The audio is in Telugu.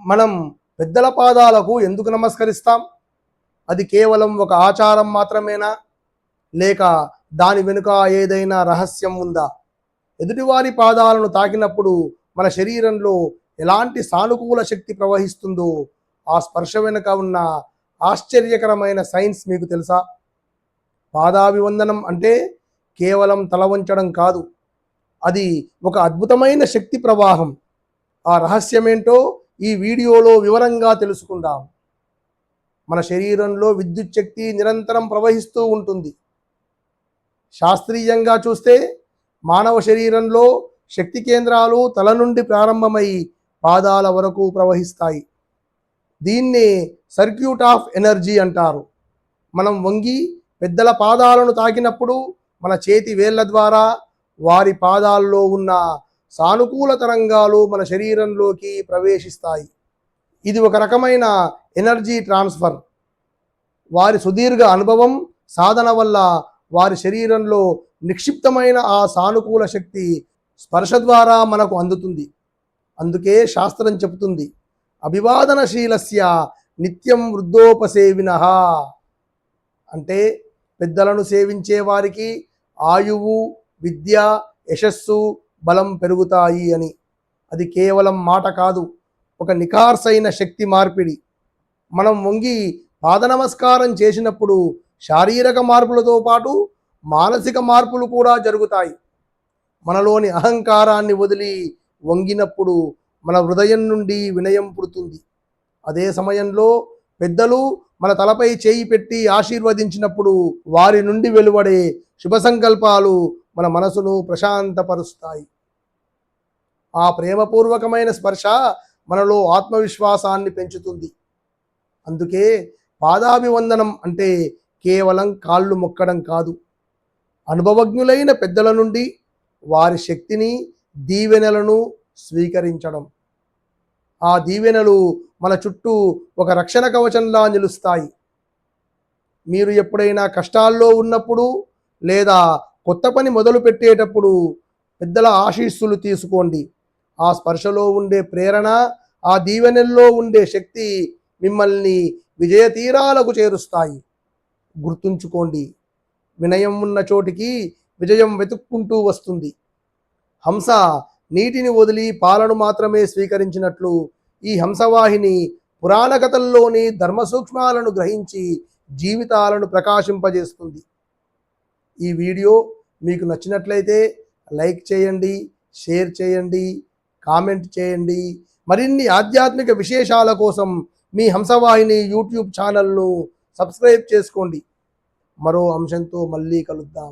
మనం పెద్దల పాదాలకు ఎందుకు నమస్కరిస్తాం? అది కేవలం ఒక ఆచారం మాత్రమేనా, లేక దాని వెనుక ఏదైనా రహస్యం ఉందా? ఎదుటివారి పాదాలను తాకినప్పుడు మన శరీరంలో ఎలాంటి సానుకూల శక్తి ప్రవహిస్తుందో ఆ స్పర్శ వెనుక ఉన్న ఆశ్చర్యకరమైన సైన్స్ మీకు తెలుసా? పాదాభివందనం అంటే కేవలం తల వంచడం కాదు, అది ఒక అద్భుతమైన శక్తి ప్రవాహం. ఆ రహస్యమేంటో ఈ వీడియోలో వివరంగా తెలుసుకుందాం. మన శరీరంలో విద్యుత్ శక్తి నిరంతరం ప్రవహిస్తూ ఉంటుంది. శాస్త్రీయంగా చూస్తే మానవ శరీరంలో శక్తి కేంద్రాలు తల నుండి ప్రారంభమై పాదాల వరకు ప్రవహిస్తాయి. దీన్ని సర్క్యూట్ ఆఫ్ ఎనర్జీ అంటారు. మనం వంగి పెద్దల పాదాలను తాకినప్పుడు మన చేతి వేళ్ల ద్వారా వారి పాదాల్లో ఉన్న సానుకూల తరంగాలు మన శరీరంలోకి ప్రవేశిస్తాయి. ఇది ఒక రకమైన ఎనర్జీ ట్రాన్స్ఫర్. వారి సుదీర్ఘ అనుభవం, సాధన వల్ల వారి శరీరంలో నిక్షిప్తమైన ఆ సానుకూల శక్తి స్పర్శ ద్వారా మనకు అందుతుంది. అందుకే శాస్త్రం చెబుతుంది, అభివాదనశీలస్య నిత్యం వృద్ధోపసేవినః. అంటే పెద్దలను సేవించే వారికి ఆయువు, విద్య, యశస్సు, బలం పెరుగుతాయి అని. అది కేవలం మాట కాదు, ఒక నిఖార్సైన శక్తి మార్పిడి. మనం వంగి పాద నమస్కారం చేసినప్పుడు శారీరక మార్పులతో పాటు మానసిక మార్పులు కూడా జరుగుతాయి. మనలోని అహంకారాన్ని వదిలి వంగినప్పుడు మన హృదయం నుండి వినయం పుడుతుంది. అదే సమయంలో పెద్దలు మన తలపై చేయి పెట్టి ఆశీర్వదించినప్పుడు వారి నుండి వెలువడే శుభ సంకల్పాలు మన మనసును ప్రశాంతపరుస్తాయి. ఆ ప్రేమపూర్వకమైన స్పర్శ మనలో ఆత్మవిశ్వాసాన్ని పెంచుతుంది. అందుకే పాదాభివందనం అంటే కేవలం కాళ్ళు మొక్కడం కాదు, అనుభవజ్ఞులైన పెద్దల నుండి వారి శక్తిని, దీవెనలను స్వీకరించడం. ఆ దీవెనలు మన చుట్టూ ఒక రక్షణ కవచంలా నిలుస్తాయి. మీరు ఎప్పుడైనా కష్టాల్లో ఉన్నప్పుడు లేదా కొత్త పని మొదలు పెట్టేటప్పుడు పెద్దల ఆశీస్సులు తీసుకోండి. ఆ స్పర్శలో ఉండే ప్రేరణ, ఆ దీవెనల్లో ఉండే శక్తి మిమ్మల్ని విజయ తీరాలకు చేరుస్తాయి. గుర్తుంచుకోండి, వినయం ఉన్న చోటికి విజయం వెతుక్కుంటూ వస్తుంది. హంస నీటిని వదిలి పాలను మాత్రమే స్వీకరించినట్లు ఈ హంసవాహిని పురాణ కథల్లోని ధర్మ సూక్ష్మాలను గ్రహించి జీవితాలను ప్రకాశింపజేస్తుంది. ఈ వీడియో మీకు నచ్చినట్లయితే లైక్ చేయండి, షేర్ చేయండి, కామెంట్ చేయండి. మరిన్ని ఆధ్యాత్మిక విశేషాల కోసం మీ హంసవాహిని యూట్యూబ్ ఛానల్ను సబ్స్క్రైబ్ చేసుకోండి. మరో అంశంతో మళ్ళీ కలుద్దాం.